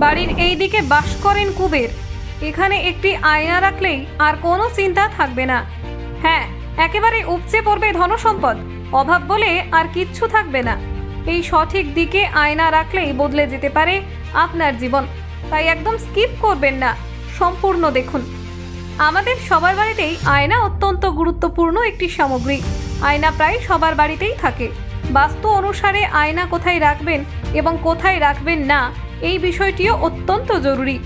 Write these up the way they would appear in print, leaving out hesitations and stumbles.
বাড়ির এই দিকে বাস করেন কুবের। এখানে একটি আয়না রাখলেই আর কোনো চিন্তা থাকবে না। হ্যাঁ, একেবারে উপচে পড়বে ধনসম্পদ, অভাব বলে আর কিচ্ছু থাকবে না। এই সঠিক দিকে আয়না রাখলেই বদলে যেতে পারে আপনার জীবন। তাই একদম স্কিপ করবেন না, সম্পূর্ণ দেখুন। আমাদের সবার বাড়িতেই আয়না অত্যন্ত গুরুত্বপূর্ণ একটি সামগ্রী। আয়না প্রায় সবার বাড়িতেই থাকে। বাস্তু অনুসারে আয়না কোথায় রাখবেন এবং কোথায় রাখবেন না, এই বিষয়টিও অত্যন্ত জরুরি।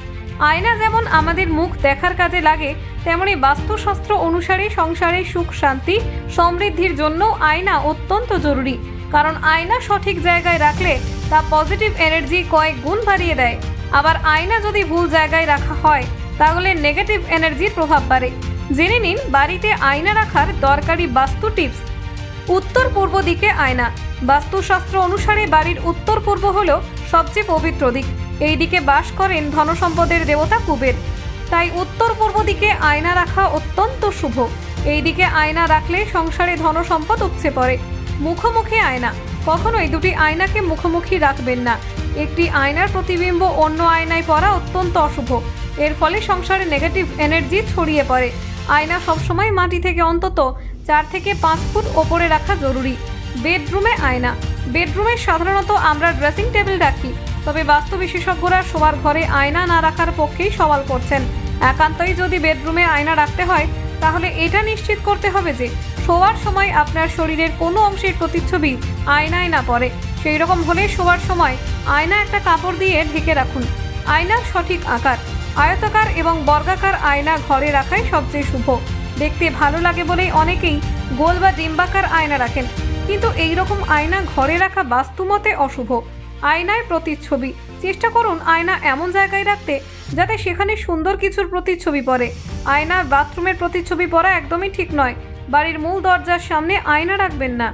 আয়না যেমন আমাদের মুখ দেখার কাজে লাগে, তেমনি বাস্তুশাস্ত্র অনুসারে সংসারে সুখ শান্তি সমৃদ্ধির জন্য আয়না অত্যন্ত জরুরি। কারণ আয়না সঠিক জায়গায় রাখলে তা পজিটিভ এনার্জি কয়েক গুণ বাড়িয়ে দেয়। আবার আয়না যদি ভুল জায়গায় রাখা হয় তাহলে নেগেটিভ এনার্জির প্রভাব বাড়ে। জেনে নিন বাড়িতে আয়না রাখার দরকারি বাস্তু টিপস। উত্তর পূর্ব দিকে আয়না। বাস্তুশাস্ত্র অনুসারে বাড়ির উত্তর পূর্ব হল সবচেয়ে পবিত্র দিক। এই দিকে বাস করেন ধনসম্পদের দেবতা কুবের। তাই উত্তর পূর্ব দিকে আয়না রাখা অত্যন্ত শুভ। এই দিকে আয়না রাখলে সংসারে ধনসম্পদ উপচে পড়ে। মুখোমুখি আয়না। কখনোই দুটি আয়নাকে মুখোমুখি রাখবেন না। একটি আয়নার প্রতিবিম্ব অন্য আয়নায় পড়া অত্যন্ত অশুভ। এর ফলে সংসারে নেগেটিভ এনার্জি ছড়িয়ে পড়ে। আয়না সবসময় মাটি থেকে অন্তত 4 থেকে 5 ফুট ওপরে রাখা জরুরি। বেডরুমে আয়না। বেডরুমে সাধারণত আমরা ড্রেসিং টেবিল রাখি, তবে বাস্তু বিশেষজ্ঞরা শোয়ার ঘরে আয়না না রাখার পক্ষেই সওয়াল করছেন। একান্তই যদি বেডরুমে আয়না রাখতে হয় তাহলে এটা নিশ্চিত করতে হবে যে শোয়ার সময় আপনার শরীরের কোনো অংশের প্রতিচ্ছবি আয়নায় না পড়ে। সেই রকম হলে শোয়ার সময় আয়না একটা কাপড় দিয়ে ঢেকে রাখুন। আয়নার সঠিক আকার। আয়তাকার এবং বর্গাকার আয়না ঘরে রাখাই সবচেয়ে শুভ। দেখতে ভালো লাগে বলেই অনেকেই গোল বা ডিম্বাকার আয়না রাখেন, কিন্তু এই রকম আয়না ঘরে রাখা বাস্তুমতে অশুভ। আয়নায় প্রতিচ্ছবি। চেষ্টা করুন আয়না এমন জায়গায় রাখতে যাতে সেখানে সুন্দর কিছুর প্রতিচ্ছবি পড়ে। আয়নার বাথরুমের প্রতিচ্ছবি পড়া একদমই ঠিক নয়। বাড়ির মূল দরজার সামনে আয়না রাখবেন না।